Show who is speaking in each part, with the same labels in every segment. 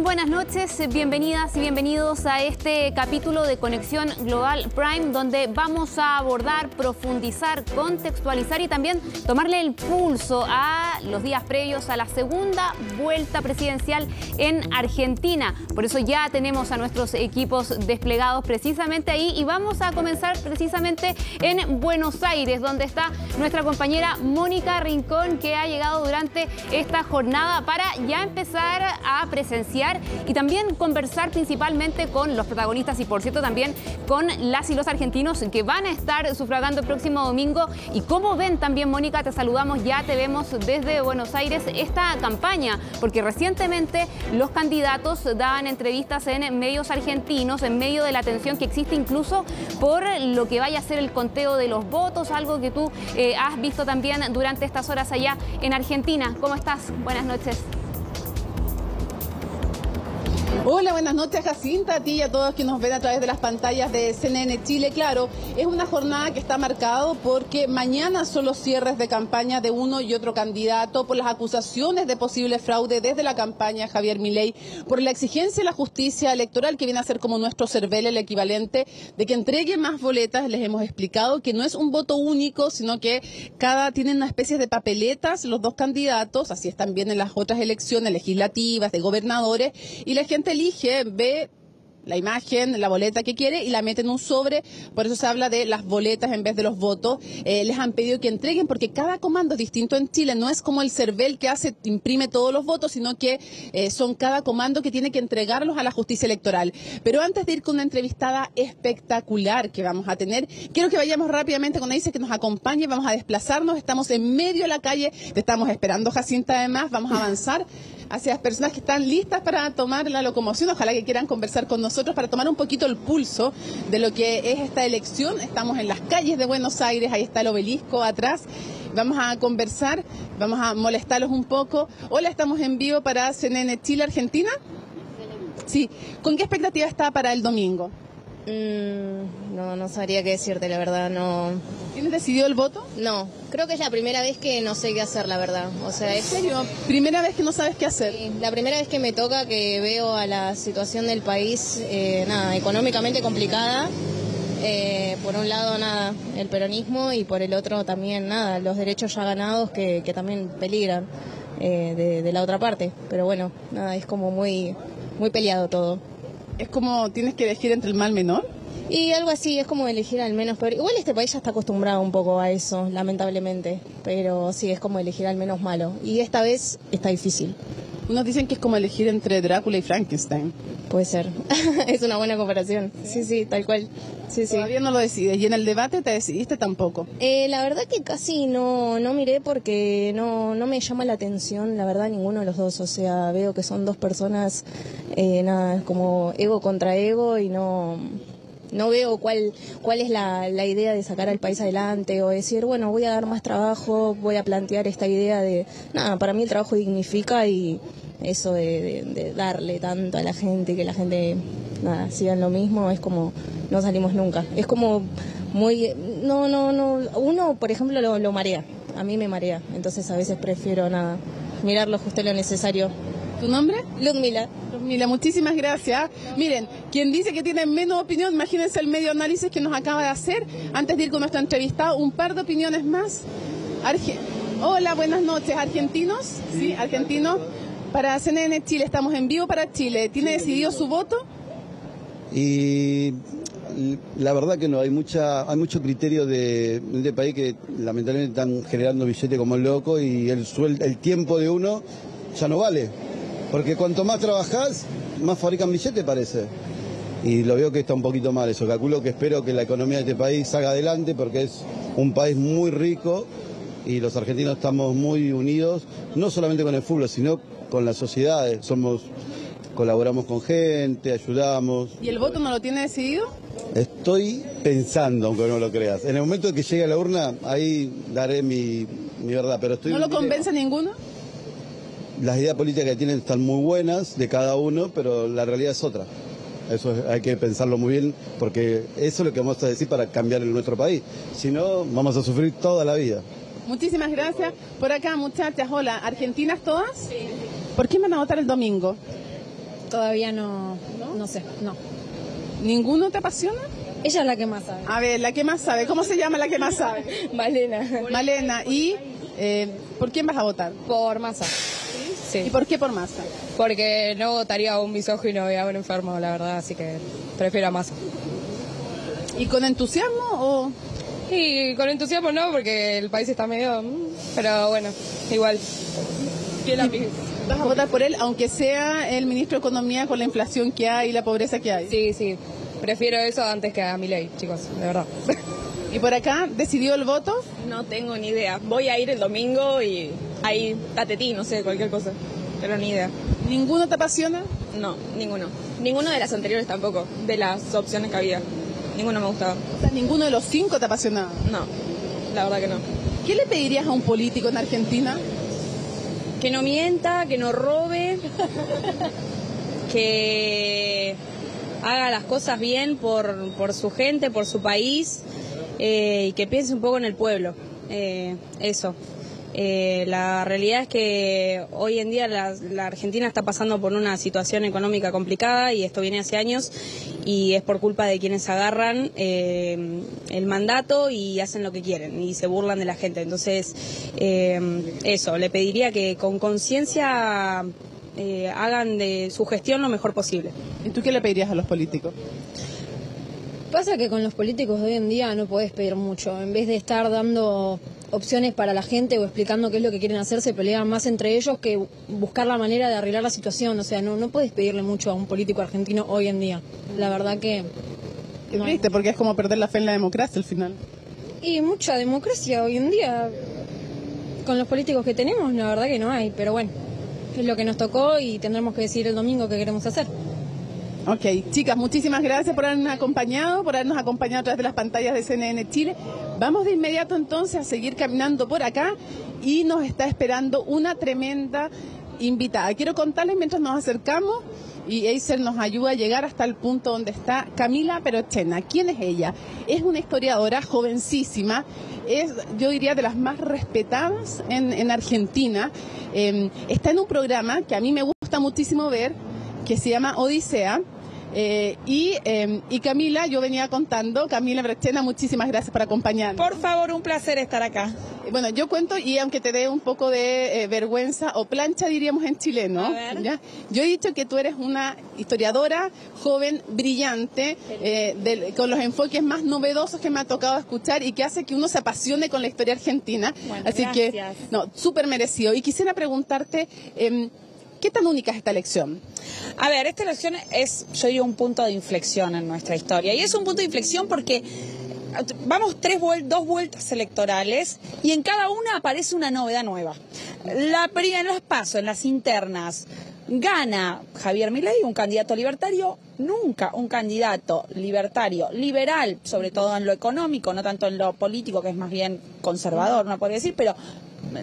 Speaker 1: buenas noches, bienvenidas y bienvenidos a este capítulo de Conexión Global Prime, donde vamos a abordar, profundizar, contextualizar y también tomarle el pulso a los días previos a la segunda vuelta presidencial en Argentina. Por eso ya tenemos a nuestros equipos desplegados precisamente ahí y vamos a comenzar precisamente en Buenos Aires, donde está nuestra compañera Mónica Rincón, que ha llegado durante esta jornada para ya empezar a presenciar y también conversar principalmente con los protagonistas y, por cierto, también con las y los argentinos que van a estar sufragando el próximo domingo. Y como ven también, Mónica, te saludamos, ya te vemos desde Buenos Aires esta campaña, porque recientemente los candidatos daban entrevistas en medios argentinos en medio de la tensión que existe incluso por lo que vaya a ser el conteo de los votos, algo que tú has visto también durante estas horas allá en Argentina. ¿Cómo estás? Buenas noches.
Speaker 2: Hola, buenas noches, Jacinta, a ti y a todos que nos ven a través de las pantallas de CNN Chile. Claro, es una jornada que está marcado porque mañana son los cierres de campaña de uno y otro candidato por las acusaciones de posible fraude desde la campaña de Javier Milei, por la exigencia de la justicia electoral, que viene a ser como nuestro CERVEL, el equivalente, de que entregue más boletas. Les hemos explicado que no es un voto único, sino que tienen una especie de papeletas los dos candidatos, así es también en las otras elecciones legislativas, de gobernadores, y la gente elige, ve la imagen, la boleta que quiere y la mete en un sobre. Por eso se habla de las boletas en vez de los votos. Les han pedido que entreguen porque cada comando es distinto en Chile. No es como el CERVEL que imprime todos los votos, sino que son cada comando que tiene que entregarlos a la justicia electoral. Pero antes de ir con una entrevistada espectacular que vamos a tener, quiero que vayamos rápidamente con Aisha, que nos acompañe. Vamos a desplazarnos. Estamos en medio de la calle. Te estamos esperando, Jacinta, además. Vamos a avanzar hacia las personas que están listas para tomar la locomoción. Ojalá que quieran conversar con nosotros para tomar un poquito el pulso de lo que es esta elección. Estamos en las calles de Buenos Aires, ahí está el obelisco atrás. Vamos a conversar, vamos a molestarlos un poco. Hola, estamos en vivo para CNN Chile, Argentina. Sí, ¿con qué expectativa está para el domingo?
Speaker 3: No sabría qué decirte, la verdad, no.
Speaker 2: ¿Tienes decidido el voto?
Speaker 3: No, creo que es la primera vez que no sé qué hacer, la verdad. O sea,
Speaker 2: ¿en serio? ¿Primera vez que no sabes qué hacer?
Speaker 3: Sí, la primera vez que me toca, que veo a la situación del país, económicamente complicada. Por un lado, el peronismo, y por el otro también, los derechos ya ganados que también peligran de la otra parte. Pero bueno, es como muy, muy peleado todo.
Speaker 2: Es como tienes que elegir entre el mal menor.
Speaker 3: Y algo así, es como elegir al menos peor. Igual este país ya está acostumbrado un poco a eso, lamentablemente. Pero sí, es como elegir al menos malo. Y esta vez está difícil.
Speaker 2: Unos dicen que es como elegir entre Drácula y Frankenstein.
Speaker 3: Puede ser. Es una buena comparación. Sí, tal cual. Sí.
Speaker 2: Todavía no lo decides. ¿Y en el debate te decidiste tampoco?
Speaker 3: La verdad que casi no miré porque no me llama la atención, la verdad, ninguno de los dos. O sea, veo que son dos personas, como ego contra ego, y no veo cuál es la idea de sacar al país adelante o decir, bueno, voy a dar más trabajo, voy a plantear esta idea de, para mí el trabajo dignifica, y eso de darle tanto a la gente y que la gente, siga en lo mismo, es como, no salimos nunca. Es como muy, uno, por ejemplo, lo marea, a mí me marea, entonces a veces prefiero, mirarlo justo lo necesario.
Speaker 2: ¿Tu nombre?
Speaker 3: Ludmila.
Speaker 2: Ludmila, muchísimas gracias. Miren, quien dice que tiene menos opinión, imagínense el medio análisis que nos acaba de hacer. Antes de ir con nuestra entrevistada, un par de opiniones más. Hola, buenas noches. ¿Argentinos? Sí, argentinos. Para CNN Chile, estamos en vivo para Chile. ¿Tiene decidido su voto?
Speaker 4: Y la verdad que no, hay mucho criterio de país que lamentablemente están generando billetes como loco, y el tiempo de uno ya no vale. Porque cuanto más trabajás, más fabrican billetes, parece. Y lo veo que está un poquito mal eso. Espero que la economía de este país salga adelante, porque es un país muy rico y los argentinos estamos muy unidos, no solamente con el fútbol, sino con las sociedades. Colaboramos con gente, ayudamos.
Speaker 2: ¿Y el voto no lo tiene decidido?
Speaker 4: Estoy pensando, aunque no lo creas. En el momento que llegue a la urna, ahí daré mi verdad. Pero
Speaker 2: ¿No lo convence ninguno?
Speaker 4: Las ideas políticas que tienen están muy buenas de cada uno, pero la realidad es otra. Hay que pensarlo muy bien, porque eso es lo que vamos a decir para cambiar en nuestro país. Si no, vamos a sufrir toda la vida.
Speaker 2: Muchísimas gracias. Por acá, muchachas, hola. ¿Argentinas todas? Sí. ¿Por qué van a votar el domingo?
Speaker 5: Todavía no sé, no.
Speaker 2: ¿Ninguno te apasiona?
Speaker 5: Ella es la que más sabe.
Speaker 2: A ver, la que más sabe. ¿Cómo se llama la que más sabe?
Speaker 5: Malena.
Speaker 2: Malena. ¿Y por quién vas a votar?
Speaker 5: Por Massa. Sí.
Speaker 2: ¿Y por qué por Massa?
Speaker 5: Porque no votaría a un misógino y a un enfermo, la verdad, así que prefiero a Massa.
Speaker 2: ¿Y con entusiasmo o...?
Speaker 5: Y con entusiasmo no, porque el país está medio... Pero bueno, igual.
Speaker 2: ¿Vas a votar por él, aunque sea el ministro de Economía con la inflación que hay y la pobreza que hay?
Speaker 5: Sí, sí. Prefiero eso antes que a Milei, chicos, de verdad.
Speaker 2: ¿Y por acá decidió el voto?
Speaker 6: No tengo ni idea. Voy a ir el domingo y ahí tatetí, no sé, cualquier cosa. Pero ni idea.
Speaker 2: ¿Ninguno te apasiona?
Speaker 6: No, ninguno. Ninguno de las anteriores tampoco, de las opciones que había. Ninguno me gustaba.
Speaker 2: O sea, ¿ninguno de los 5 te apasionaba?
Speaker 6: No, la verdad que no.
Speaker 2: ¿Qué le pedirías a un político en Argentina?
Speaker 6: Que no mienta, que no robe, que haga las cosas bien por su gente, por su país, y que piense un poco en el pueblo. Eso. La realidad es que hoy en día la Argentina está pasando por una situación económica complicada y esto viene hace años y es por culpa de quienes agarran el mandato y hacen lo que quieren y se burlan de la gente. Entonces, eso, le pediría que con conciencia hagan de su gestión lo mejor posible.
Speaker 2: ¿Y tú qué le pedirías a los políticos?
Speaker 5: Pasa que con los políticos de hoy en día no podés pedir mucho. En vez de estar dando opciones para la gente o explicando qué es lo que quieren hacer, se pelean más entre ellos que buscar la manera de arreglar la situación. O sea, no puedes pedirle mucho a un político argentino hoy en día. La verdad que...
Speaker 2: Qué triste, porque es como perder la fe en la democracia al final.
Speaker 5: Y mucha democracia hoy en día. Con los políticos que tenemos, la verdad que no hay. Pero bueno, es lo que nos tocó y tendremos que decidir el domingo qué queremos hacer.
Speaker 2: Ok, chicas, muchísimas gracias por habernos acompañado a través de las pantallas de CNN Chile. Vamos de inmediato entonces a seguir caminando por acá y nos está esperando una tremenda invitada. Quiero contarles mientras nos acercamos y Eiser nos ayuda a llegar hasta el punto donde está Camila Perochena. ¿Quién es ella? Es una historiadora jovencísima, es, yo diría, de las más respetadas en Argentina. Está en un programa que a mí me gusta muchísimo ver, que se llama Odisea. Y Camila, yo venía contando, Camila Perochena, muchísimas gracias por acompañarnos.
Speaker 6: Por favor, un placer estar acá.
Speaker 2: Bueno, yo cuento, y aunque te dé un poco de vergüenza o plancha, diríamos en chileno, ¿ya? Yo he dicho que tú eres una historiadora joven, brillante, con los enfoques más novedosos que me ha tocado escuchar y que hace que uno se apasione con la historia argentina.
Speaker 6: Bueno,
Speaker 2: así
Speaker 6: gracias.
Speaker 2: que, no, súper merecido. Y quisiera preguntarte... ¿qué tan única es esta elección?
Speaker 6: A ver, esta elección es, yo diría, un punto de inflexión en nuestra historia. Y es un punto de inflexión porque vamos dos vueltas electorales y en cada una aparece una novedad nueva. En los pasos, en las internas, gana Javier Milei, un candidato libertario, nunca un candidato libertario, liberal, sobre todo en lo económico, no tanto en lo político, que es más bien conservador, no podría decir, pero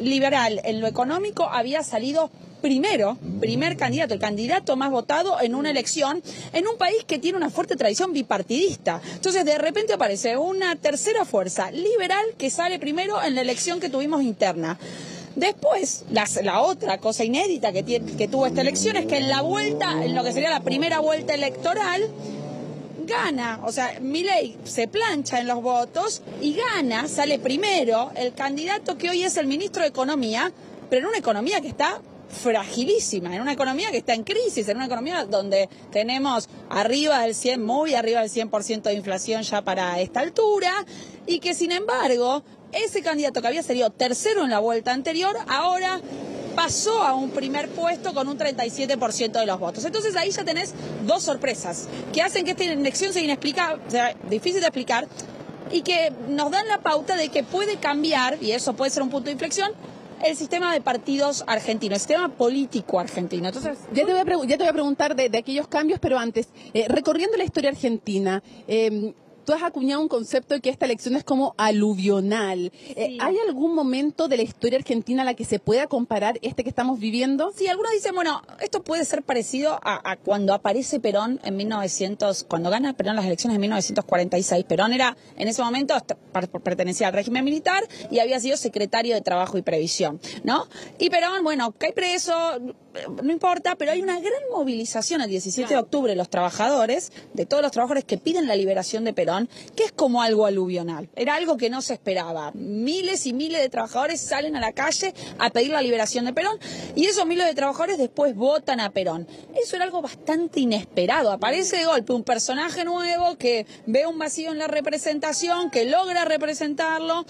Speaker 6: liberal en lo económico, había salido primer candidato, el candidato más votado en una elección en un país que tiene una fuerte tradición bipartidista. Entonces, de repente aparece una tercera fuerza liberal que sale primero en la elección que tuvimos interna. Después, la otra cosa inédita que tuvo esta elección es que en lo que sería la primera vuelta electoral, gana, o sea, Milei se plancha en los votos y gana, sale primero el candidato que hoy es el ministro de Economía, pero en una economía que está fragilísima, en una economía que está en crisis, en una economía donde tenemos muy arriba del 100% de inflación ya para esta altura, y que sin embargo, ese candidato que había salido tercero en la vuelta anterior, ahora pasó a un primer puesto con un 37% de los votos. Entonces ahí ya tenés dos sorpresas que hacen que esta elección sea inexplicable, o sea, difícil de explicar, y que nos dan la pauta de que puede cambiar, y eso puede ser un punto de inflexión, el sistema de partidos argentino, el sistema político argentino. Entonces,
Speaker 2: ya te voy a preguntar de aquellos cambios, pero antes, recorriendo la historia argentina, tú has acuñado un concepto de que esta elección es como aluvional.
Speaker 6: Sí.
Speaker 2: ¿Hay algún momento de la historia argentina a la que se pueda comparar que estamos viviendo?
Speaker 6: sí, algunos dicen, bueno, esto puede ser parecido a cuando aparece Perón cuando gana Perón las elecciones en 1946. Perón era, en ese momento, pertenecía al régimen militar y había sido secretario de Trabajo y Previsión, ¿no? Y Perón, bueno, cae preso, no importa, pero hay una gran movilización el 17 de octubre de los trabajadores, de todos los trabajadores que piden la liberación de Perón, que es como algo aluvional. Era algo que no se esperaba. Miles y miles de trabajadores salen a la calle a pedir la liberación de Perón y esos miles de trabajadores después votan a Perón. Eso era algo bastante inesperado. Aparece de golpe un personaje nuevo que ve un vacío en la representación, que logra representarlo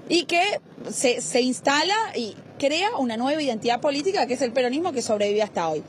Speaker 6: y que se instala y crea una nueva identidad política que es el peronismo que sobrevive hasta hoy.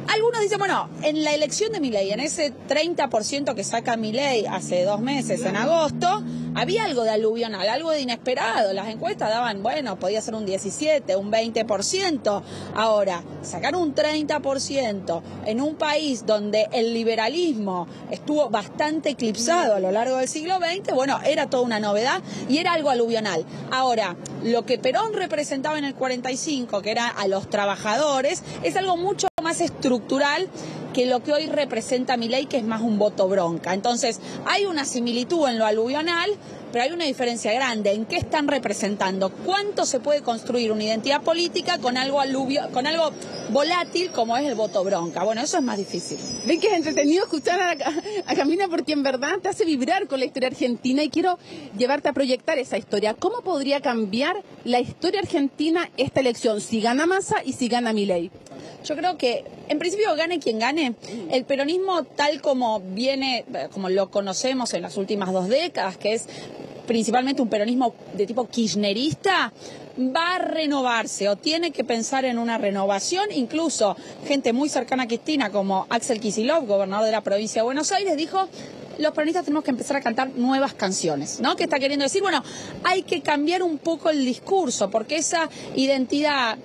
Speaker 6: Algunos dicen, bueno, en la elección de Milei, en ese 30% que saca Milei hace 2 meses, en agosto, había algo de aluvional, algo de inesperado. Las encuestas daban, bueno, podía ser un 17, un 20%. Ahora, sacar un 30% en un país donde el liberalismo estuvo bastante eclipsado a lo largo del siglo XX, bueno, era toda una novedad y era algo aluvional. Ahora, lo que Perón representaba en el 45, que era a los trabajadores, es algo mucho más estructural que lo que hoy representa Milei, que es más un voto bronca. Entonces, hay una similitud en lo aluvional, pero hay una diferencia grande. ¿En qué están representando? ¿Cuánto se puede construir una identidad política con algo volátil como es el voto bronca? Bueno, eso es más difícil.
Speaker 2: Ven que es entretenido escuchar a Camila porque en verdad te hace vibrar con la historia argentina y quiero llevarte a proyectar esa historia. ¿Cómo podría cambiar la historia argentina esta elección si gana Massa y si gana Milei?
Speaker 6: Yo creo que, en principio, gane quien gane, el peronismo tal como viene, como lo conocemos en las últimas 2 décadas, que es principalmente un peronismo de tipo kirchnerista, va a renovarse o tiene que pensar en una renovación. Incluso gente muy cercana a Cristina, como Axel Kicillof, gobernador de la provincia de Buenos Aires, dijo: los peronistas tenemos que empezar a cantar nuevas canciones, ¿no? Que está queriendo decir, bueno, hay que cambiar un poco el discurso, porque esa identidad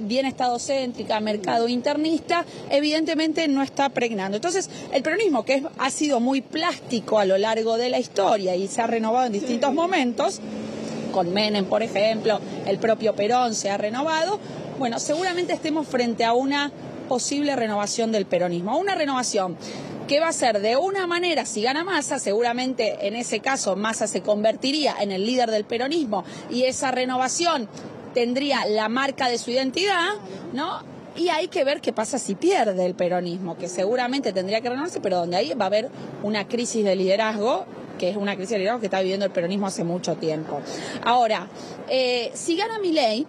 Speaker 6: bien estadocéntrica, mercado internista, evidentemente no está pregnando. Entonces, el peronismo, que ha sido muy plástico a lo largo de la historia y se ha renovado en distintos momentos, con Menem, por ejemplo, el propio Perón se ha renovado, bueno, seguramente estemos frente a una posible renovación del peronismo, una renovación que va a ser de una manera, si gana Massa, seguramente en ese caso Massa se convertiría en el líder del peronismo y esa renovación tendría la marca de su identidad, ¿no? Y hay que ver qué pasa si pierde el peronismo, que seguramente tendría que renovarse, pero donde ahí va a haber una crisis de liderazgo, que es una crisis de liderazgo que está viviendo el peronismo hace mucho tiempo. Ahora, si gana Milei,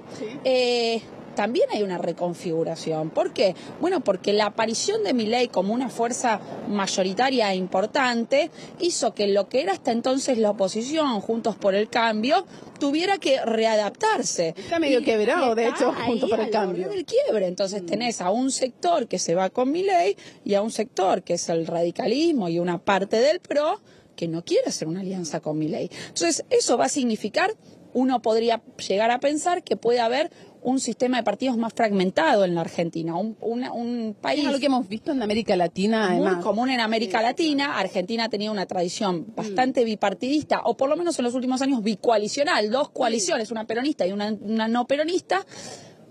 Speaker 6: también hay una reconfiguración. ¿Por qué? Bueno, porque la aparición de Milei como una fuerza mayoritaria e importante hizo que lo que era hasta entonces la oposición, Juntos por el Cambio, tuviera que readaptarse.
Speaker 2: Está medio quebrado, de hecho, Juntos por el Cambio.
Speaker 6: Del quiebre. Entonces tenés a un sector que se va con Milei y a un sector que es el radicalismo y una parte del PRO que no quiere hacer una alianza con Milei. Entonces eso va a significar, uno podría llegar a pensar que puede haber un sistema de partidos más fragmentado en la Argentina, un país...
Speaker 2: Es algo que hemos visto en América Latina, además.
Speaker 6: Muy común en América Latina. Argentina tenía una tradición bastante bipartidista, o por lo menos en los últimos años bicoalicional, 2 coaliciones, una peronista y una no peronista.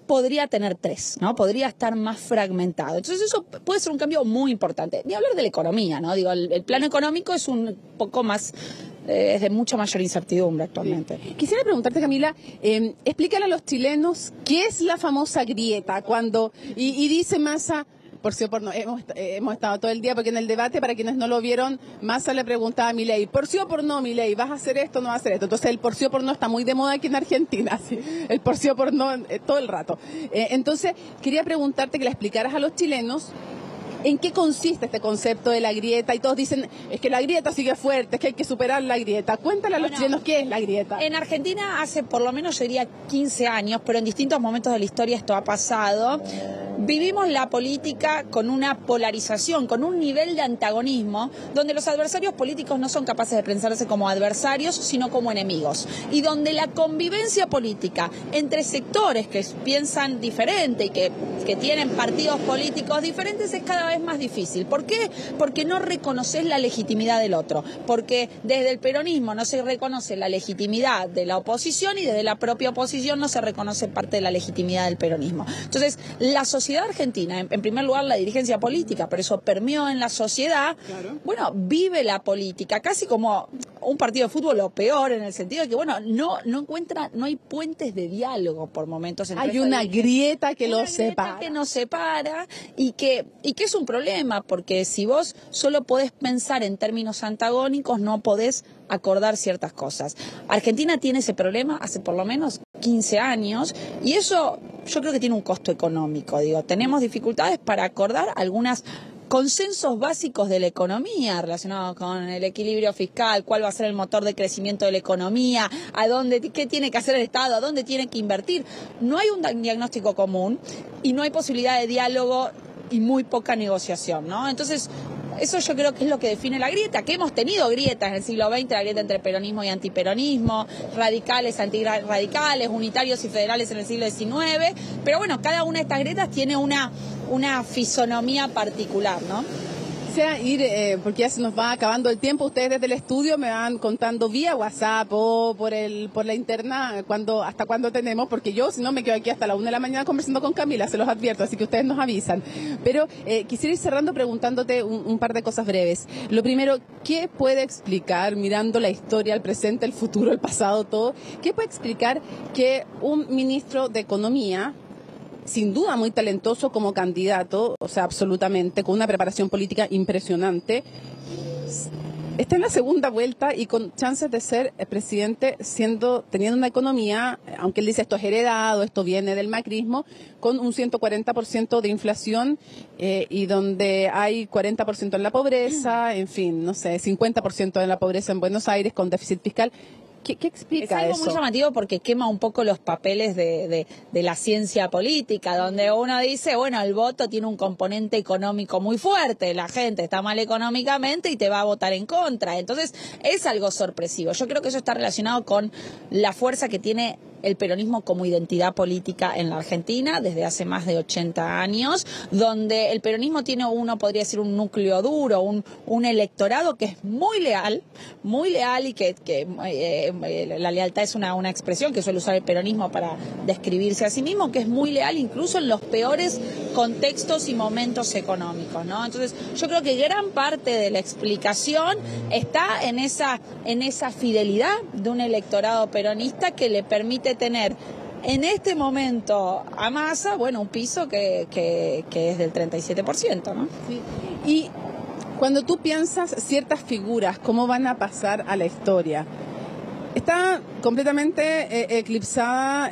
Speaker 6: Podría tener 3, ¿no? Podría estar más fragmentado. Entonces eso puede ser un cambio muy importante. Ni hablar de la economía, ¿no? Digo, el plano económico es un poco más... es de mucha mayor incertidumbre actualmente.
Speaker 2: Sí. Quisiera preguntarte, Camila, explícale a los chilenos qué es la famosa grieta cuando y dice Massa, por sí o por no, hemos estado todo el día, porque en el debate, para quienes no lo vieron, Massa le preguntaba a Milei, por sí o por no, Milei, ¿vas a hacer esto o no vas a hacer esto? Entonces el por sí o por no está muy de moda aquí en Argentina, ¿sí? El por sí o por no todo el rato. Entonces quería preguntarte que le explicaras a los chilenos ¿en qué consiste este concepto de la grieta? Y todos dicen, es que la grieta sigue fuerte, es que hay que superar la grieta. Cuéntale a los chilenos qué es la grieta.
Speaker 6: En Argentina hace por lo menos, yo diría, 15 años, pero en distintos momentos de la historia esto ha pasado. Vivimos la política con una polarización, con un nivel de antagonismo, donde los adversarios políticos no son capaces de pensarse como adversarios, sino como enemigos. Y donde la convivencia política entre sectores que piensan diferente y que tienen partidos políticos diferentes es cada vez más difícil. ¿Por qué? Porque no reconoces la legitimidad del otro. Porque desde el peronismo no se reconoce la legitimidad de la oposición y desde la propia oposición no se reconoce parte de la legitimidad del peronismo. Entonces, la sociedad sociedad argentina, en primer lugar la dirigencia política, pero eso permeó en la sociedad, claro. Bueno, vive la política, casi como un partido de fútbol o peor, en el sentido de que, bueno, no hay puentes de diálogo por momentos.
Speaker 2: Hay una grieta que los separa.
Speaker 6: Que nos separa y que es un problema, porque si vos solo podés pensar en términos antagónicos, no podés acordar ciertas cosas. Argentina tiene ese problema hace por lo menos 15 años y eso yo creo que tiene un costo económico. Digo, tenemos dificultades para acordar algunos consensos básicos de la economía relacionados con el equilibrio fiscal, cuál va a ser el motor de crecimiento de la economía, qué tiene que hacer el Estado, a dónde tiene que invertir. No hay un diagnóstico común y no hay posibilidad de diálogo y muy poca negociación, ¿no? Entonces, eso yo creo que es lo que define la grieta, que hemos tenido grietas en el siglo XX, la grieta entre peronismo y antiperonismo, radicales, antirradicales, unitarios y federales en el siglo XIX, pero bueno, cada una de estas grietas tiene una fisonomía particular, ¿no?
Speaker 2: Porque ya se nos va acabando el tiempo, ustedes desde el estudio me van contando vía WhatsApp o por la interna hasta cuándo tenemos, porque yo si no me quedo aquí hasta la 1 de la mañana conversando con Camila, se los advierto, así que ustedes nos avisan. Pero quisiera ir cerrando preguntándote un par de cosas breves. Lo primero, ¿qué puede explicar, mirando la historia, el presente, el futuro, el pasado, todo, qué puede explicar que un ministro de Economía, sin duda muy talentoso como candidato, o sea, absolutamente, con una preparación política impresionante, está en la segunda vuelta y con chances de ser presidente teniendo una economía, aunque él dice esto es heredado, esto viene del macrismo, con un 140% de inflación y donde hay 40% en la pobreza, en fin, no sé, 50% en la pobreza en Buenos Aires con déficit fiscal. ¿Qué explica eso?
Speaker 6: Es algo muy llamativo porque quema un poco los papeles de la ciencia política, donde uno dice, bueno, el voto tiene un componente económico muy fuerte, la gente está mal económicamente y te va a votar en contra. Entonces, es algo sorpresivo. Yo creo que eso está relacionado con la fuerza que tiene el peronismo como identidad política en la Argentina desde hace más de 80 años, donde el peronismo tiene podría decir un núcleo duro, un electorado que es muy leal y que la lealtad es una expresión que suele usar el peronismo para describirse a sí mismo, que es muy leal incluso en los peores contextos y momentos económicos, ¿no? Entonces, yo creo que gran parte de la explicación está en esa fidelidad de un electorado peronista que le permite tener en este momento a Massa, bueno, un piso que es del 37%, ¿no?
Speaker 2: Sí. Y cuando tú piensas ciertas figuras, ¿cómo van a pasar a la historia? Está completamente eclipsada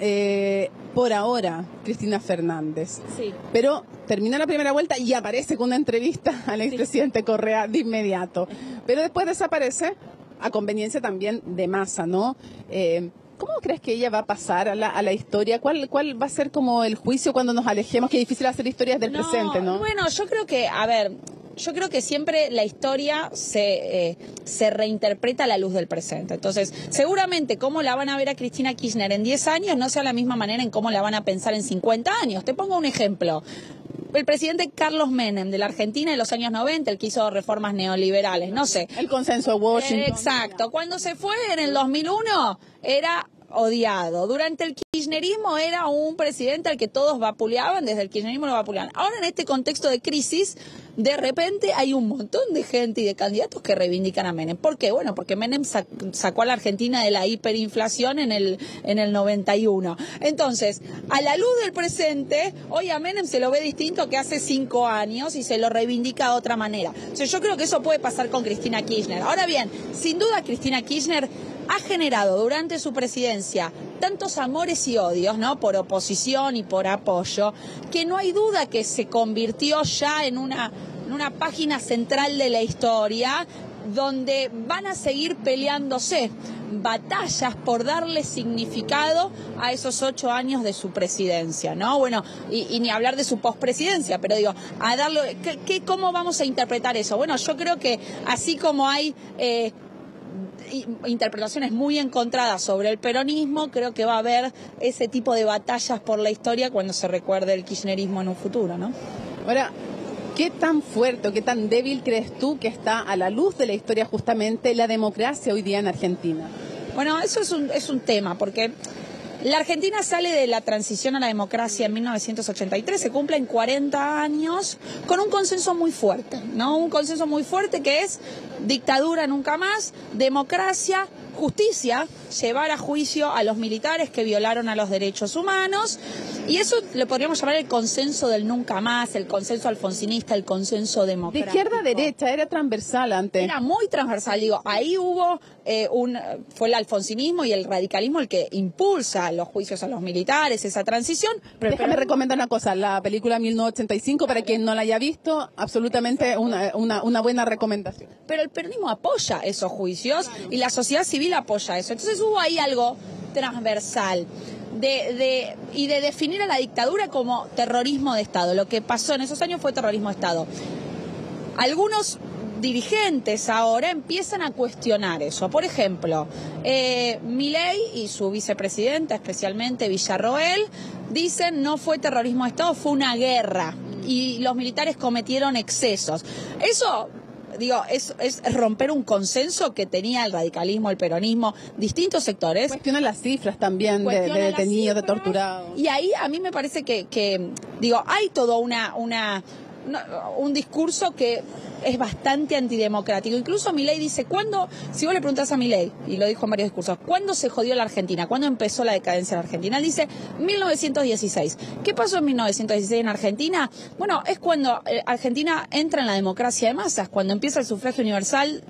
Speaker 2: por ahora Cristina Fernández.
Speaker 6: Sí.
Speaker 2: Pero termina la primera vuelta y aparece con una entrevista al expresidente Correa de inmediato. Pero después desaparece a conveniencia también de Massa, ¿no? ¿Cómo crees que ella va a pasar a la historia? ¿Cuál va a ser como el juicio cuando nos alejemos? Qué difícil hacer historias del presente, ¿no?
Speaker 6: Bueno, yo creo que siempre la historia se reinterpreta a la luz del presente. Entonces, seguramente cómo la van a ver a Cristina Kirchner en 10 años no sea la misma manera en cómo la van a pensar en 50 años. Te pongo un ejemplo. El presidente Carlos Menem de la Argentina en los años 90, el que hizo reformas neoliberales, no sé.
Speaker 2: El consenso de Washington.
Speaker 6: Exacto. Cuando se fue en el 2001 era odiado. Durante el kirchnerismo era un presidente al que todos vapuleaban, desde el kirchnerismo lo vapuleaban. Ahora en este contexto de crisis, de repente hay un montón de gente y de candidatos que reivindican a Menem. ¿Por qué? Bueno, porque Menem sacó a la Argentina de la hiperinflación en el 91. Entonces, a la luz del presente, hoy a Menem se lo ve distinto que hace 5 años y se lo reivindica de otra manera. O sea, yo creo que eso puede pasar con Cristina Kirchner. Ahora bien, sin duda Cristina Kirchner ha generado durante su presidencia tantos amores y odios, ¿no? Por oposición y por apoyo, que no hay duda que se convirtió ya en una página central de la historia donde van a seguir peleándose batallas por darle significado a esos 8 años de su presidencia, ¿no? Bueno, y ni hablar de su pospresidencia, pero digo, a darle, ¿cómo vamos a interpretar eso? Bueno, yo creo que así como hay interpretaciones muy encontradas sobre el peronismo, creo que va a haber ese tipo de batallas por la historia cuando se recuerde el kirchnerismo en un futuro, ¿no?
Speaker 2: Ahora, ¿qué tan fuerte o qué tan débil crees tú que está a la luz de la historia justamente la democracia hoy día en Argentina?
Speaker 6: Bueno, eso es un tema, porque La Argentina sale de la transición a la democracia en 1983, se cumplen 40 años con un consenso muy fuerte, ¿no? Un consenso muy fuerte que es dictadura nunca más, democracia, justicia, llevar a juicio a los militares que violaron a los derechos humanos, y eso le podríamos llamar el consenso del nunca más, el consenso alfonsinista, el consenso democrático.
Speaker 2: De izquierda a derecha, era transversal antes.
Speaker 6: Era muy transversal, digo, ahí hubo fue el alfonsinismo y el radicalismo el que impulsa los juicios a los militares, esa transición.
Speaker 2: Déjame recomendar una cosa, la película 1985, para quien no la haya visto, absolutamente una buena recomendación.
Speaker 6: Pero el peronismo apoya esos juicios y la sociedad civil apoya eso. Entonces hubo ahí algo transversal y de definir a la dictadura como terrorismo de Estado. Lo que pasó en esos años fue terrorismo de Estado. Algunos dirigentes ahora empiezan a cuestionar eso. Por ejemplo, Milei y su vicepresidenta, especialmente Villarroel, dicen no fue terrorismo de Estado, fue una guerra y los militares cometieron excesos. Eso, digo, es romper un consenso que tenía el radicalismo, el peronismo, distintos sectores.
Speaker 2: Cuestiona las cifras también de detenidos, de torturados.
Speaker 6: Y ahí a mí me parece que digo, hay todo un discurso que es bastante antidemocrático. Incluso Milei dice, si vos le preguntás a Milei, y lo dijo en varios discursos, ¿cuándo se jodió la Argentina? ¿Cuándo empezó la decadencia de la Argentina? Él dice 1916. ¿Qué pasó en 1916 en Argentina? Bueno, es cuando Argentina entra en la democracia de masas, cuando empieza el sufragio universal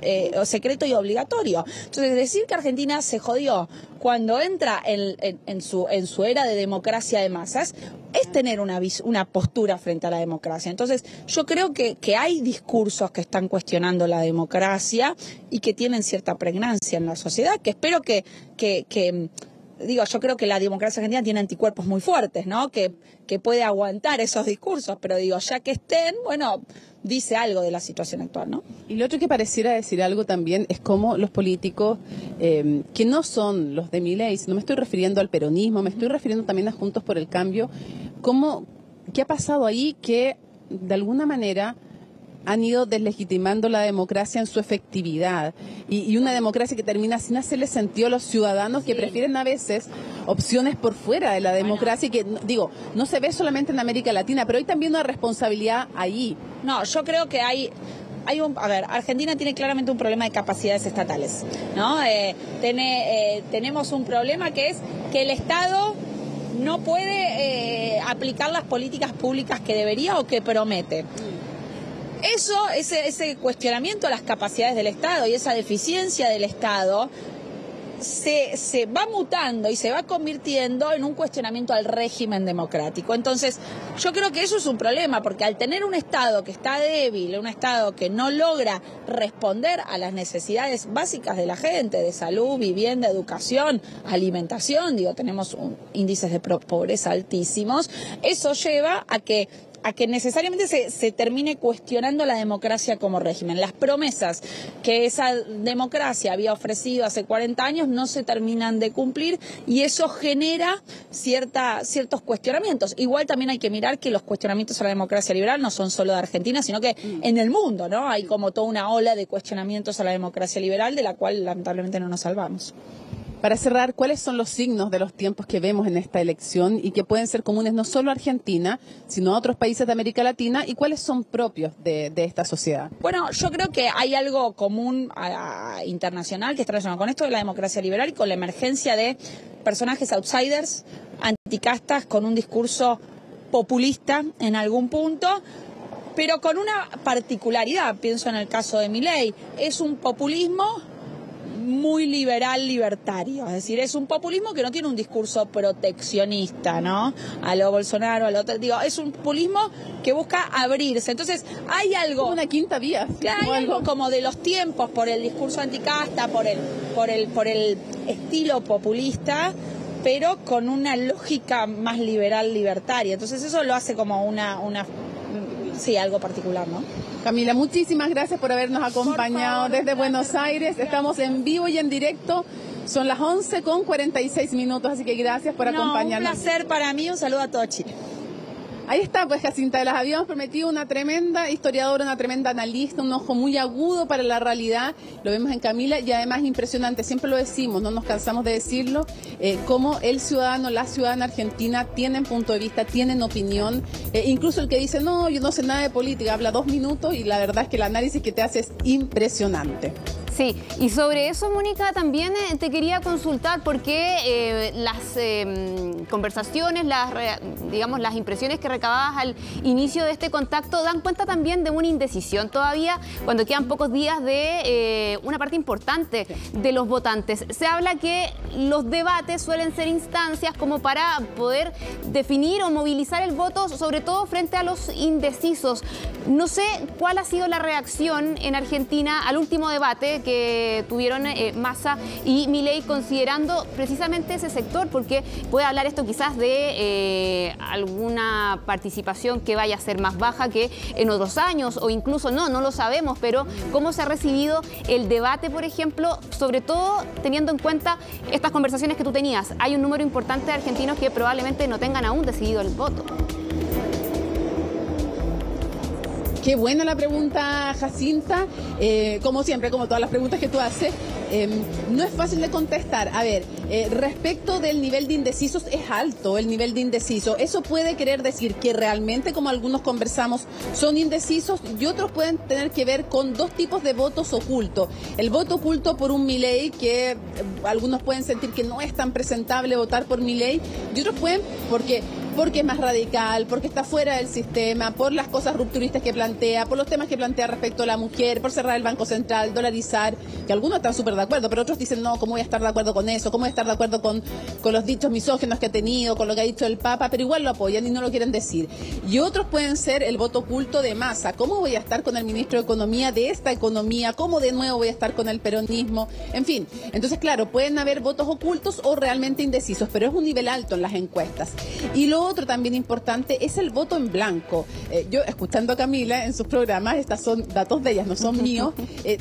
Speaker 6: secreto y obligatorio. Entonces, decir que Argentina se jodió cuando entra en su era de democracia de masas es tener una postura frente a la democracia. Entonces, yo creo que hay discursos que están cuestionando la democracia y que tienen cierta pregnancia en la sociedad, que espero que yo creo que la democracia argentina tiene anticuerpos muy fuertes, ¿no? Que puede aguantar esos discursos, pero ya que estén, bueno, dice algo de la situación actual, ¿no?
Speaker 2: Y lo otro que pareciera decir algo también es cómo los políticos, que no son los de Milei, no me estoy refiriendo al peronismo, me estoy refiriendo también a Juntos por el Cambio, ¿qué ha pasado ahí que de alguna manera han ido deslegitimando la democracia en su efectividad y una democracia que termina sin hacerle sentido a los ciudadanos que prefieren a veces opciones por fuera de la democracia y que, no se ve solamente en América Latina, pero hay también una responsabilidad ahí.
Speaker 6: No, yo creo que Argentina tiene claramente un problema de capacidades estatales, ¿no? Tenemos un problema que es que el Estado no puede aplicar las políticas públicas que debería o que promete. Ese cuestionamiento a las capacidades del Estado y esa deficiencia del Estado se va mutando y se va convirtiendo en un cuestionamiento al régimen democrático. Entonces, yo creo que eso es un problema, porque al tener un Estado que está débil, un Estado que no logra responder a las necesidades básicas de la gente, de salud, vivienda, educación, alimentación, tenemos índices de pobreza altísimos, eso lleva a que necesariamente se termine cuestionando la democracia como régimen. Las promesas que esa democracia había ofrecido hace 40 años no se terminan de cumplir y eso genera ciertos cuestionamientos. Igual también hay que mirar que los cuestionamientos a la democracia liberal no son solo de Argentina, sino que en el mundo, ¿no? Hay como toda una ola de cuestionamientos a la democracia liberal de la cual lamentablemente no nos salvamos.
Speaker 2: Para cerrar, ¿cuáles son los signos de los tiempos que vemos en esta elección y que pueden ser comunes no solo a Argentina, sino a otros países de América Latina y cuáles son propios de esta sociedad?
Speaker 6: Bueno, yo creo que hay algo común internacional que está relacionado con esto de la democracia liberal y con la emergencia de personajes outsiders, anticastas, con un discurso populista en algún punto, pero con una particularidad, pienso en el caso de Milei, es un populismo muy liberal libertario, es decir, es un populismo que no tiene un discurso proteccionista, ¿no? A lo Bolsonaro, a lo otro, es un populismo que busca abrirse. Entonces, hay algo,
Speaker 2: una quinta vía,
Speaker 6: hay algo como de los tiempos por el discurso anticasta, por el estilo populista, pero con una lógica más liberal libertaria. Entonces, eso lo hace como algo particular, ¿no?
Speaker 2: Camila, muchísimas gracias por habernos acompañado desde Buenos Aires. Estamos en vivo y en directo. Son las 11:46, así que gracias por acompañarnos.
Speaker 6: Un placer para mí. Un saludo a todo Chile.
Speaker 2: Ahí está, pues Jacinta, las habíamos prometido una tremenda historiadora, una tremenda analista, un ojo muy agudo para la realidad, lo vemos en Camila y además impresionante, siempre lo decimos, no nos cansamos de decirlo, cómo el ciudadano, la ciudadana argentina tienen punto de vista, tienen opinión, incluso el que dice, no, yo no sé nada de política, habla 2 minutos y la verdad es que el análisis que te hace es impresionante.
Speaker 1: Sí, y sobre eso, Mónica, también te quería consultar porque las conversaciones, digamos, las impresiones que recababas al inicio de este contacto dan cuenta también de una indecisión todavía cuando quedan pocos días de una parte importante de los votantes. Se habla que los debates suelen ser instancias como para poder definir o movilizar el voto, sobre todo frente a los indecisos. No sé cuál ha sido la reacción en Argentina al último debate que tuvieron Massa y Milei, considerando precisamente ese sector, porque puede hablar esto quizás de alguna participación que vaya a ser más baja que en otros años, o incluso no lo sabemos, pero cómo se ha recibido el debate, por ejemplo, sobre todo teniendo en cuenta estas conversaciones que tú tenías. Hay un número importante de argentinos que probablemente no tengan aún decidido el voto.
Speaker 2: Qué buena la pregunta, Jacinta. Como siempre, como todas las preguntas que tú haces, no es fácil de contestar. A ver, respecto del nivel de indecisos, es alto el nivel de indecisos. Eso puede querer decir que realmente, como algunos conversamos, son indecisos y otros pueden tener que ver con 2 tipos de votos ocultos. El voto oculto por un Milei, que algunos pueden sentir que no es tan presentable votar por Milei, y otros pueden porque es más radical, porque está fuera del sistema, por las cosas rupturistas que plantea, por los temas que plantea respecto a la mujer, por cerrar el Banco Central, dolarizar, que algunos están súper de acuerdo, pero otros dicen, no, ¿cómo voy a estar de acuerdo con eso? ¿Cómo voy a estar de acuerdo con los dichos misóginos que ha tenido, con lo que ha dicho el Papa? Pero igual lo apoyan y no lo quieren decir. Y otros pueden ser el voto oculto de Massa. ¿Cómo voy a estar con el ministro de Economía de esta economía? ¿Cómo de nuevo voy a estar con el peronismo? En fin, entonces claro, pueden haber votos ocultos o realmente indecisos, pero es un nivel alto en las encuestas. Y lo otro también importante es el voto en blanco. Yo, escuchando a Camila en sus programas, estos son datos de ellas, no son míos,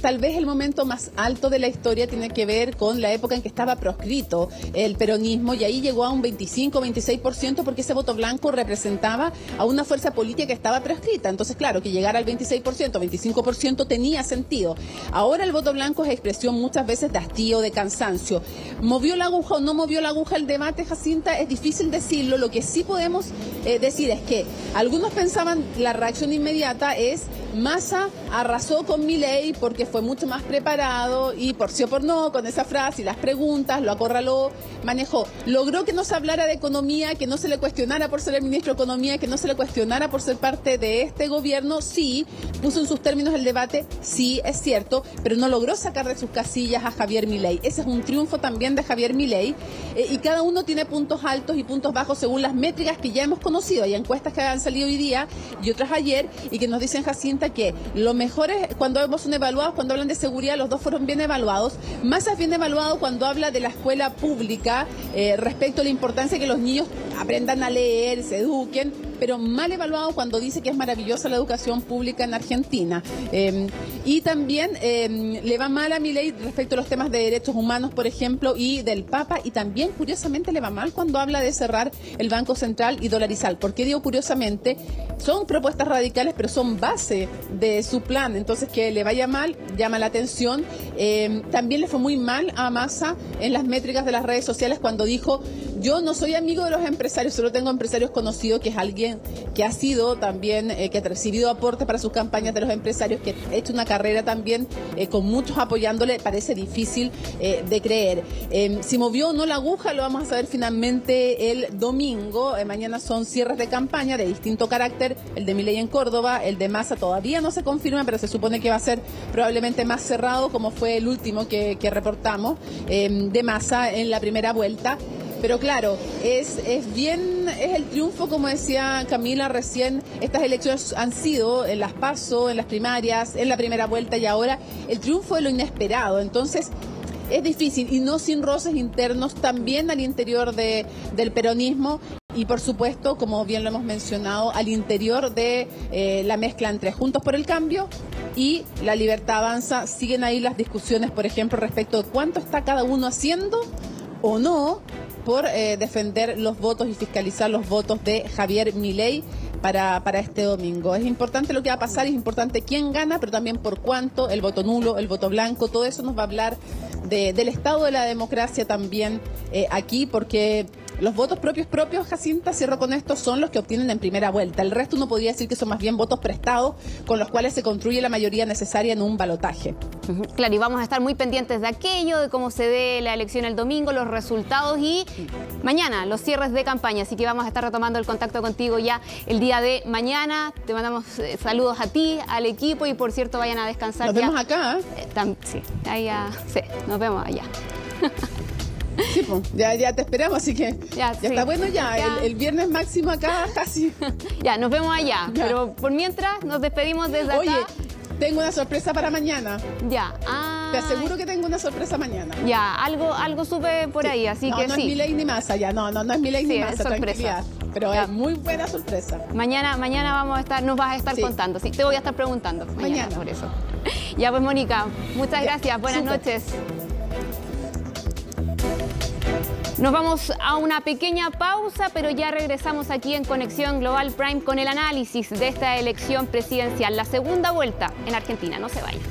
Speaker 2: tal vez el momento más alto de la historia tiene que ver con la época en que estaba proscrito el peronismo y ahí llegó a un 25-26% porque ese voto blanco representaba a una fuerza política que estaba proscrita. Entonces, claro, que llegara al 26%, 25% tenía sentido. Ahora el voto blanco es expresión muchas veces de hastío, de cansancio. ¿Movió la aguja o no movió la aguja el debate, Jacinta? Es difícil decirlo. Lo que sí podemos decir es que algunos pensaban la reacción inmediata es Massa arrasó con Milei porque fue mucho más preparado y por sí o por no, con esa frase y las preguntas, lo acorraló, manejó. Logró que no se hablara de economía, que no se le cuestionara por ser el ministro de Economía, que no se le cuestionara por ser parte de este gobierno. Sí, puso en sus términos el debate, sí, es cierto, pero no logró sacar de sus casillas a Javier Milei. Ese es un triunfo también de Javier Milei y cada uno tiene puntos altos y puntos bajos según las métricas que ya hemos conocido. Hay encuestas que han salido hoy día y otras ayer y que nos dicen, Jacinta, que lo mejor es cuando son evaluados, cuando hablan de seguridad, los dos fueron bien evaluados. Massa es bien evaluado cuando habla de la escuela pública respecto a la importancia de que los niños aprendan a leer, se eduquen, pero mal evaluado cuando dice que es maravillosa la educación pública en Argentina. Y también le va mal a Milei respecto a los temas de derechos humanos, por ejemplo, y del Papa, y también curiosamente le va mal cuando habla de cerrar el Banco Central y dolarizar. ¿Por qué digo curiosamente? Son propuestas radicales, pero son base de su plan, entonces que le vaya mal llama la atención. También le fue muy mal a Massa en las métricas de las redes sociales cuando dijo, yo no soy amigo de los empresarios, solo tengo empresarios conocidos, que es alguien que ha sido también, que ha recibido aportes para sus campañas de los empresarios, que ha hecho una carrera también con muchos apoyándole. Parece difícil de creer. Si movió o no la aguja lo vamos a saber finalmente el domingo. Mañana son cierres de campaña de distinto carácter, el de Milei en Córdoba, el de Massa todavía no se confirma, pero se supone que va a ser probablemente más cerrado, como fue el último que reportamos de Massa en la primera vuelta. Pero claro, es el triunfo, como decía Camila recién. Estas elecciones han sido en las PASO, en las primarias, en la primera vuelta y ahora el triunfo de lo inesperado. Entonces es difícil y no sin roces internos también al interior del peronismo. Y por supuesto, como bien lo hemos mencionado, al interior de la mezcla entre Juntos por el Cambio y La Libertad Avanza. Siguen ahí las discusiones, por ejemplo, respecto de cuánto está cada uno haciendo o no por defender los votos y fiscalizar los votos de Javier Milei para este domingo. Es importante lo que va a pasar, es importante quién gana, pero también por cuánto, el voto nulo, el voto blanco, todo eso nos va a hablar del estado de la democracia también aquí, porque los votos propios, Jacinta, cierro con esto, son los que obtienen en primera vuelta. El resto uno podría decir que son más bien votos prestados con los cuales se construye la mayoría necesaria en un balotaje.
Speaker 1: Claro, y vamos a estar muy pendientes de aquello, de cómo se dé la elección el domingo, los resultados y mañana los cierres de campaña. Así que vamos a estar retomando el contacto contigo ya el día de mañana. Te mandamos saludos a ti, al equipo y por cierto vayan a descansar.
Speaker 2: Nos vemos acá.
Speaker 1: Sí, sí, nos vemos allá.
Speaker 2: Sí, pues, ya te esperamos, así que ya
Speaker 1: sí.
Speaker 2: Está bueno ya. El viernes máximo acá, casi.
Speaker 1: Ya, nos vemos allá. Ya. Pero por mientras nos despedimos desde acá.
Speaker 2: Oye, tengo una sorpresa para mañana.
Speaker 1: Ya.
Speaker 2: Te aseguro que tengo una sorpresa mañana.
Speaker 1: Ya, algo supe por ahí, así que
Speaker 2: no
Speaker 1: sí.
Speaker 2: No es Milei ni Massa, ya. No es Milei ni Massa,
Speaker 1: sorpresa.
Speaker 2: Pero ya. Es muy buena sorpresa.
Speaker 1: Mañana nos vas a estar contando. Sí, te voy a estar preguntando mañana por eso. Ya pues, Mónica, muchas gracias. Buenas noches. Nos vamos a una pequeña pausa, pero ya regresamos aquí en Conexión Global Prime con el análisis de esta elección presidencial, la segunda vuelta en Argentina. No se vayan.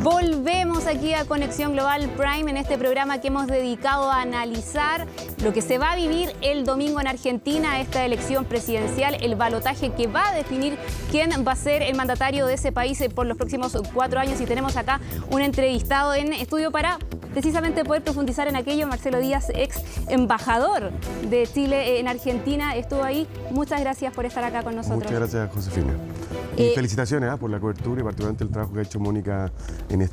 Speaker 1: Volvemos aquí a Conexión Global Prime en este programa que hemos dedicado a analizar lo que se va a vivir el domingo en Argentina, esta elección presidencial, el balotaje que va a definir quién va a ser el mandatario de ese país por los próximos 4 años. Y tenemos acá un entrevistado en estudio para precisamente poder profundizar en aquello. Marcelo Díaz, ex embajador de Chile en Argentina, estuvo ahí. Muchas gracias por estar acá con nosotros.
Speaker 7: Muchas gracias, Josefina. Y felicitaciones por la cobertura y particularmente el trabajo que ha hecho Mónica en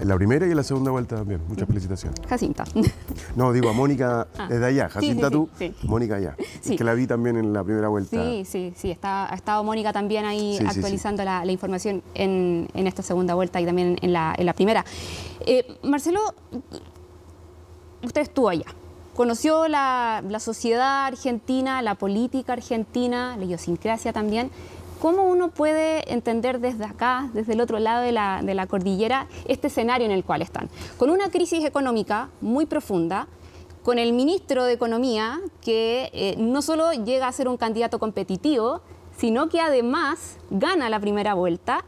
Speaker 7: la primera y en la segunda vuelta también. Muchas felicitaciones.
Speaker 1: Jacinta.
Speaker 7: No, digo a Mónica desde allá. Jacinta sí. Mónica allá.
Speaker 1: Sí.
Speaker 7: Es que la vi también en la primera vuelta.
Speaker 1: Sí. Ha estado Mónica también ahí actualizando la información en esta segunda vuelta y también en la primera. Marcelo, usted estuvo allá. Conoció la sociedad argentina, la política argentina, la idiosincrasia también. ¿Cómo uno puede entender desde acá, desde el otro lado de la cordillera, este escenario en el cual están? Con una crisis económica muy profunda, con el ministro de Economía que no solo llega a ser un candidato competitivo, sino que además gana la primera vuelta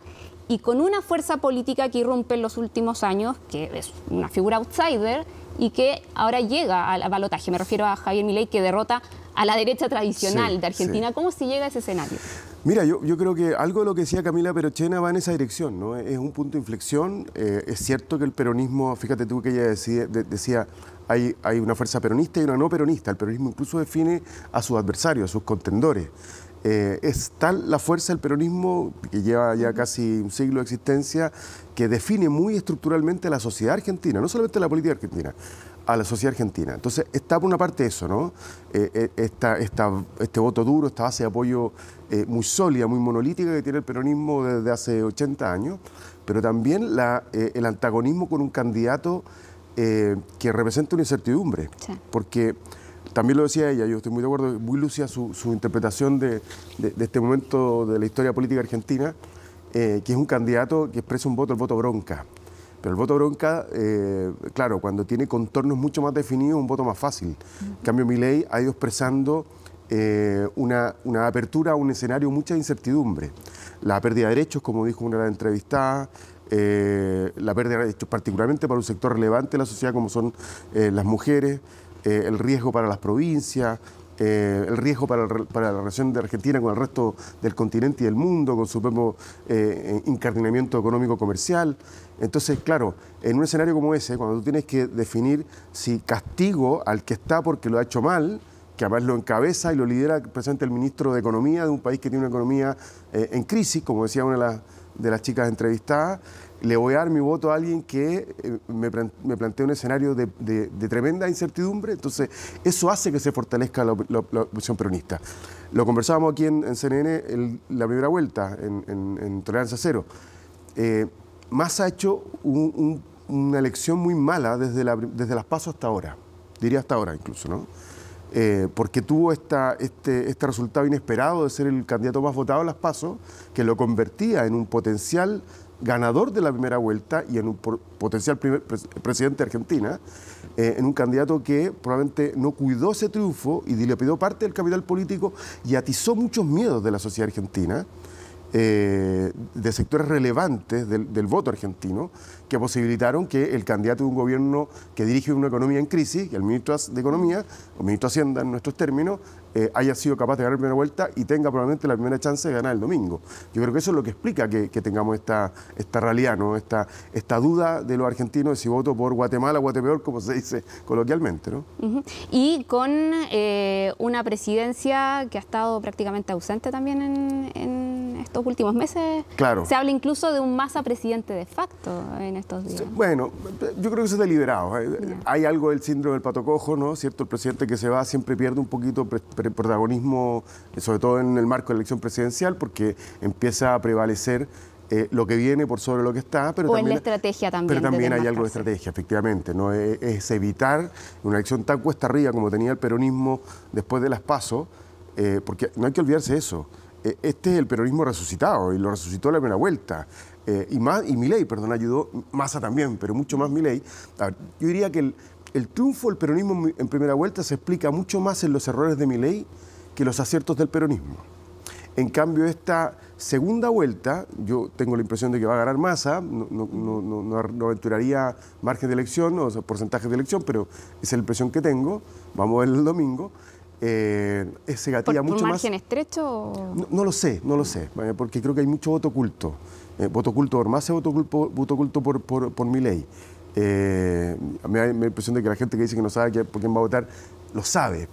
Speaker 1: y con una fuerza política que irrumpe en los últimos años, que es una figura outsider y que ahora llega al balotaje. Me refiero a Javier Milei, que derrota a la derecha tradicional de Argentina. ¿Cómo se llega a ese escenario?
Speaker 7: Mira, yo creo que algo de lo que decía Camila Perochena va en esa dirección, ¿no? Es un punto de inflexión. Es cierto que el peronismo, fíjate tú que ella decía hay una fuerza peronista y una no peronista. El peronismo incluso define a sus adversarios, a sus contendores. Es tal la fuerza del peronismo, que lleva ya casi un siglo de existencia, que define muy estructuralmente a la sociedad argentina, no solamente a la política argentina, a la sociedad argentina. Entonces está por una parte eso, ¿no? Este voto duro, esta base de apoyo muy sólida, muy monolítica que tiene el peronismo desde hace 80 años, pero también el antagonismo con un candidato que representa una incertidumbre, porque también lo decía ella, yo estoy muy de acuerdo, muy lúcida su interpretación de este momento de la historia política argentina, que es un candidato que expresa el voto bronca. Pero el voto bronca, claro, cuando tiene contornos mucho más definidos, es un voto más fácil. En cambio, Milei ha ido expresando una apertura a un escenario de mucha incertidumbre. La pérdida de derechos, como dijo una de las entrevistadas, la pérdida de derechos particularmente para un sector relevante de la sociedad como son las mujeres, el riesgo para las provincias, el riesgo para la relación de Argentina con el resto del continente y del mundo, con su propio incardinamiento económico-comercial. Entonces, claro, en un escenario como ese, cuando tú tienes que definir si castigo al que está porque lo ha hecho mal, que además lo encabeza y lo lidera presente el ministro de Economía de un país que tiene una economía en crisis, como decía una de las chicas entrevistadas, le voy a dar mi voto a alguien que me plantea un escenario de tremenda incertidumbre. Entonces, eso hace que se fortalezca la oposición peronista. Lo conversábamos aquí en CNN la primera vuelta, en Tolerancia Cero. Massa ha hecho una elección muy mala desde las PASO hasta ahora, diría hasta ahora incluso, ¿no? porque tuvo este resultado inesperado de ser el candidato más votado en las PASO, que lo convertía en un potencial ganador de la primera vuelta y en un potencial presidente de Argentina, en un candidato que probablemente no cuidó ese triunfo y dilapidó parte del capital político y atizó muchos miedos de la sociedad argentina, de sectores relevantes del voto argentino, que posibilitaron que el candidato de un gobierno que dirige una economía en crisis, el ministro de Economía, o ministro de Hacienda en nuestros términos, haya sido capaz de ganar la primera vuelta y tenga probablemente la primera chance de ganar el domingo. Yo creo que eso es lo que explica que tengamos esta realidad, ¿no? Esta duda de los argentinos de si voto por Guatemala o Guatepeor, como se dice coloquialmente, ¿no?
Speaker 1: Y con una presidencia que ha estado prácticamente ausente también en estos últimos meses.
Speaker 7: Claro.
Speaker 1: Se habla incluso de un Massa presidente de facto en estos días.
Speaker 7: Bueno, yo creo que eso es deliberado. Hay algo del síndrome del pato cojo, ¿no? ¿Cierto? El presidente que se va siempre pierde un poquito protagonismo, sobre todo en el marco de la elección presidencial, porque empieza a prevalecer lo que viene por sobre lo que está. Pero
Speaker 1: o
Speaker 7: también,
Speaker 1: en la estrategia también.
Speaker 7: Pero también hay algo de estrategia, efectivamente, ¿no? Es evitar una elección tan cuesta arriba como tenía el peronismo después de las PASO, porque no hay que olvidarse de eso. Este es el peronismo resucitado y lo resucitó en la primera vuelta. Y Milei, ayudó, Massa también, pero mucho más Milei. A ver, yo diría que el triunfo del peronismo en primera vuelta se explica mucho más en los errores de Milei que los aciertos del peronismo. En cambio, esta segunda vuelta, yo tengo la impresión de que va a ganar Massa, no aventuraría margen de elección o porcentajes de elección, pero esa es la impresión que tengo. Vamos a ver el domingo. Se gatilla mucho más.
Speaker 1: ¿Por margen estrecho? O...
Speaker 7: No lo sé, porque creo que hay mucho voto oculto. Voto oculto por Massa, voto oculto por Milei. A mí me da la impresión de que la gente que dice que no sabe por quién va a votar, lo sabe.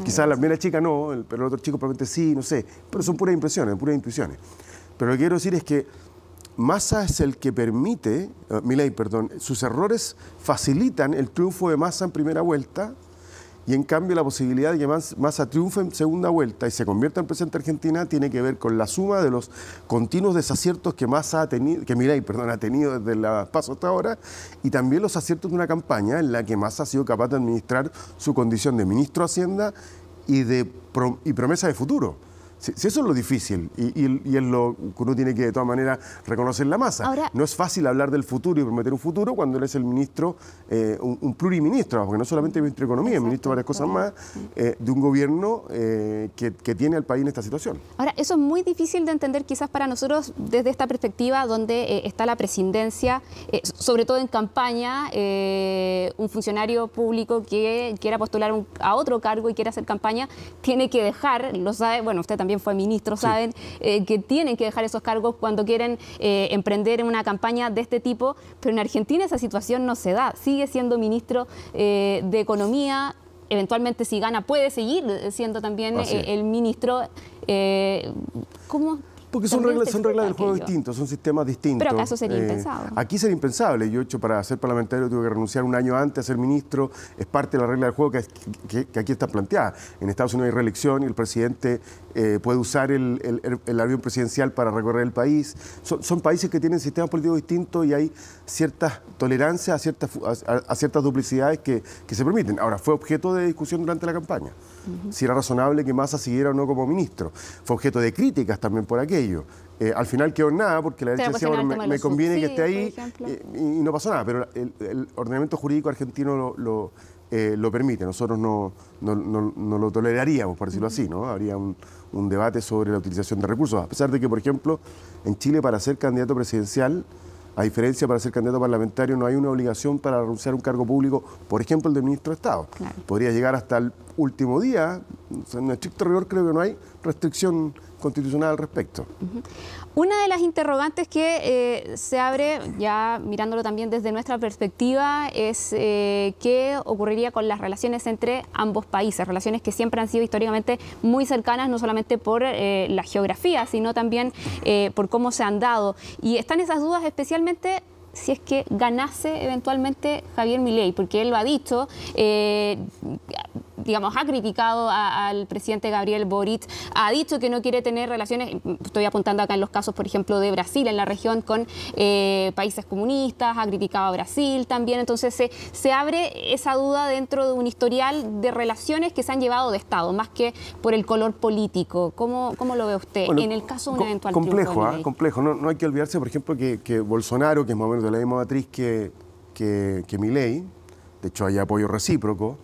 Speaker 7: Quizás la primera chica no, pero el otro chico probablemente sí, no sé. Pero son puras impresiones, puras intuiciones. Pero lo que quiero decir es que Massa es el que permite, Milei, sus errores facilitan el triunfo de Massa en primera vuelta. Y en cambio la posibilidad de que Massa triunfe en segunda vuelta y se convierta en presidente de Argentina tiene que ver con la suma de los continuos desaciertos que Milei ha tenido desde la PASO hasta ahora, y también los aciertos de una campaña en la que Massa ha sido capaz de administrar su condición de ministro de Hacienda y promesa de futuro. Si eso es lo difícil y es lo que uno tiene que de todas maneras reconocer la Massa. Ahora, no es fácil hablar del futuro y prometer un futuro cuando él es el ministro, un pluriministro, porque no solamente el ministro de Economía, el ministro de varias cosas más, de un gobierno que tiene al país en esta situación.
Speaker 1: Ahora, eso es muy difícil de entender quizás para nosotros desde esta perspectiva donde está la presidencia, sobre todo en campaña, un funcionario público que quiera postular a otro cargo y quiera hacer campaña, tiene que dejar, lo sabe, bueno, usted también fue ministro, saben, que tienen que dejar esos cargos cuando quieren emprender en una campaña de este tipo, pero en Argentina esa situación no se da. Sigue siendo ministro de Economía, eventualmente si gana puede seguir siendo también el ministro. ¿Cómo?
Speaker 7: Porque son reglas del juego distintos, son sistemas distintos.
Speaker 1: ¿Pero acaso sería impensado?
Speaker 7: Aquí sería impensable. Yo, para ser parlamentario, tuve que renunciar un año antes a ser ministro. Es parte de la regla del juego que aquí está planteada. En Estados Unidos hay reelección y el presidente puede usar el avión presidencial para recorrer el país. Son países que tienen sistemas políticos distintos y hay ciertas tolerancias a ciertas duplicidades que se permiten. Ahora, fue objeto de discusión durante la campaña. Si era razonable que Massa siguiera o no como ministro. Fue objeto de críticas también por aquello. Al final quedó en nada porque la derecha decía, bueno, me conviene que esté ahí y no pasó nada. Pero el ordenamiento jurídico argentino lo permite. Nosotros no lo toleraríamos, por decirlo así, ¿no? Habría un debate sobre la utilización de recursos. A pesar de que, por ejemplo, en Chile para ser candidato presidencial, a diferencia para ser candidato parlamentario, no hay una obligación para renunciar a un cargo público, por ejemplo, el de ministro de Estado. Claro. Podría llegar hasta el último día. O sea, en estricto rigor creo que no hay restricción constitucional al respecto.
Speaker 1: Una de las interrogantes que se abre, ya mirándolo también desde nuestra perspectiva, es qué ocurriría con las relaciones entre ambos países, relaciones que siempre han sido históricamente muy cercanas, no solamente por la geografía, sino también por cómo se han dado. Y están esas dudas especialmente si es que ganase eventualmente Javier Milei, porque él lo ha dicho, digamos, ha criticado al presidente Gabriel Boric, ha dicho que no quiere tener relaciones, estoy apuntando acá en los casos, por ejemplo, de Brasil, en la región, con países comunistas, ha criticado a Brasil también, entonces se abre esa duda dentro de un historial de relaciones que se han llevado de Estado, más que por el color político. ¿Cómo lo ve usted en el caso de un eventual
Speaker 7: complejo,
Speaker 1: triunfo de
Speaker 7: complejo. No hay que olvidarse, por ejemplo, que Bolsonaro, que es más o menos de la misma matriz que Milei, de hecho hay apoyo recíproco,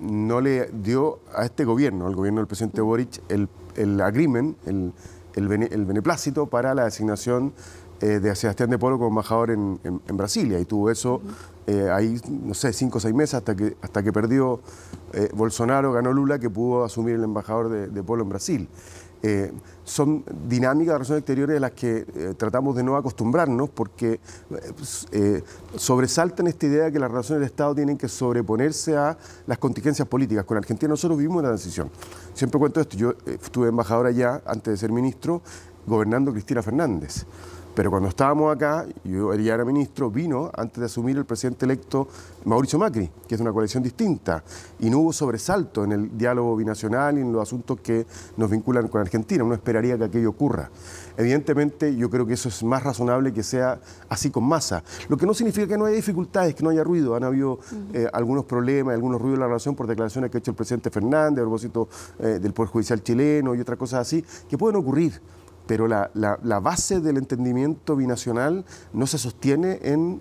Speaker 7: no le dio a este gobierno, al gobierno del presidente Boric, el agreement, el beneplácito para la designación de Sebastián de Polo como embajador en Brasilia, y tuvo eso ahí, no sé, 5 o 6 meses hasta que perdió Bolsonaro, ganó Lula, que pudo asumir el embajador de Polo en Brasil. Son dinámicas de relaciones exteriores de las que tratamos de no acostumbrarnos, porque sobresaltan esta idea de que las relaciones del Estado tienen que sobreponerse a las contingencias políticas. Con Argentina nosotros vivimos una transición. Siempre cuento esto, yo estuve embajador allá antes de ser ministro, gobernando Cristina Fernández. Pero cuando estábamos acá, yo ya era ministro, vino antes de asumir el presidente electo Mauricio Macri, que es de una coalición distinta, y no hubo sobresalto en el diálogo binacional y en los asuntos que nos vinculan con Argentina. Uno esperaría que aquello ocurra. Evidentemente, yo creo que eso es más razonable que sea así con Massa. Lo que no significa que no haya dificultades, que no haya ruido. Han habido algunos problemas, algunos ruidos en la relación por declaraciones que ha hecho el presidente Fernández a propósito del Poder Judicial chileno y otras cosas así, que pueden ocurrir. Pero la base del entendimiento binacional no se sostiene en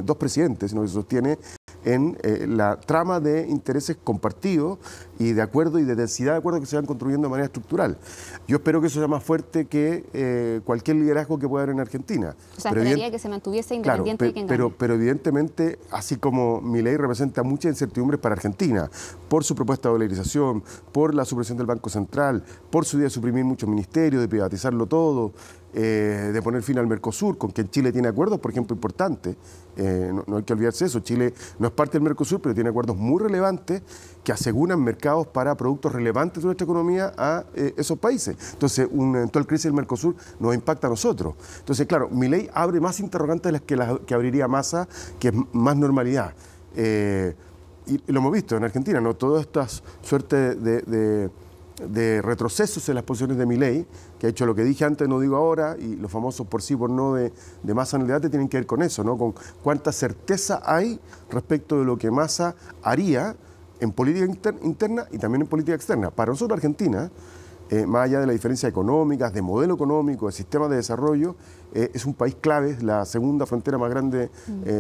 Speaker 7: 2 presidentes, sino que se sostiene en la trama de intereses compartidos y de acuerdo y de densidad de acuerdo que se van construyendo de manera estructural. Yo espero que eso sea más fuerte que cualquier liderazgo que pueda haber en Argentina.
Speaker 1: O sea, esperaría que se mantuviese independiente de quien gane.
Speaker 7: Pero evidentemente, así como Milei representa muchas incertidumbres para Argentina, por su propuesta de dolarización, por la supresión del Banco Central, por su idea de suprimir muchos ministerios, de privatizarlo todo, de poner fin al Mercosur, con quien Chile tiene acuerdos, por ejemplo, importantes. No hay que olvidarse eso. Chile no es parte del Mercosur, pero tiene acuerdos muy relevantes que aseguran mercados para productos relevantes de nuestra economía a esos países. Entonces, una eventual crisis del Mercosur nos impacta a nosotros. Entonces, claro, Milei abre más interrogantes de las que abriría Massa, que es más normalidad. Y lo hemos visto en Argentina, ¿no? Todas estas suertes de retrocesos en las posiciones de Milei, que ha hecho lo que dije antes, no digo ahora, y los famosos por sí, por no de Massa en el debate tienen que ver con eso, ¿no? Con cuánta certeza hay respecto de lo que Massa haría en política interna y también en política externa. Para nosotros, Argentina, más allá de las diferencias económicas, de modelo económico, de sistema de desarrollo, es un país clave, es la segunda frontera más grande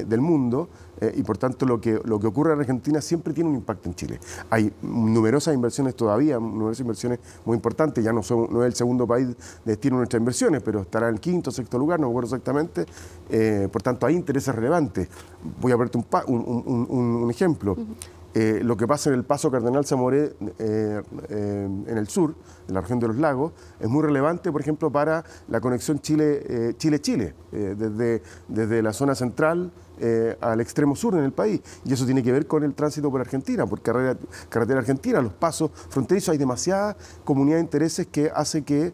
Speaker 7: del mundo, y por tanto lo que ocurre en Argentina siempre tiene un impacto en Chile. Hay numerosas inversiones todavía, numerosas inversiones muy importantes, ya no es el segundo país de destino de nuestras inversiones, pero estará en el 5º o 6º lugar, no me acuerdo exactamente, por tanto hay intereses relevantes. Voy a ponerte un ejemplo. Lo que pasa en el Paso Cardenal Zamoré en el sur, en la región de los lagos, es muy relevante, por ejemplo, para la conexión Chile-Chile, desde la zona central al extremo sur en el país. Y eso tiene que ver con el tránsito por Argentina, por carretera argentina, los pasos fronterizos. Hay demasiada comunidad de intereses que hace que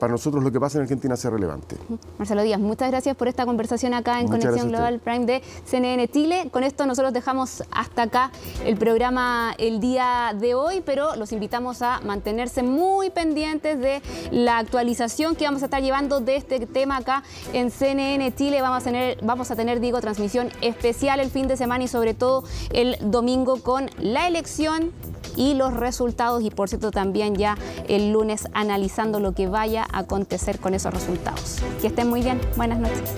Speaker 7: para nosotros lo que pasa en Argentina sea relevante.
Speaker 1: Marcelo Díaz, muchas gracias por esta conversación acá en Conexión Global Prime de CNN Chile. Con esto nosotros dejamos hasta acá el programa el día de hoy, pero los invitamos a mantenerse muy pendientes de la actualización que vamos a estar llevando de este tema acá en CNN Chile. Vamos a tener, transmisión especial el fin de semana y sobre todo el domingo con la elección y los resultados, y por cierto también ya el lunes analizando lo que vaya a acontecer con esos resultados. Que estén muy bien, buenas noches.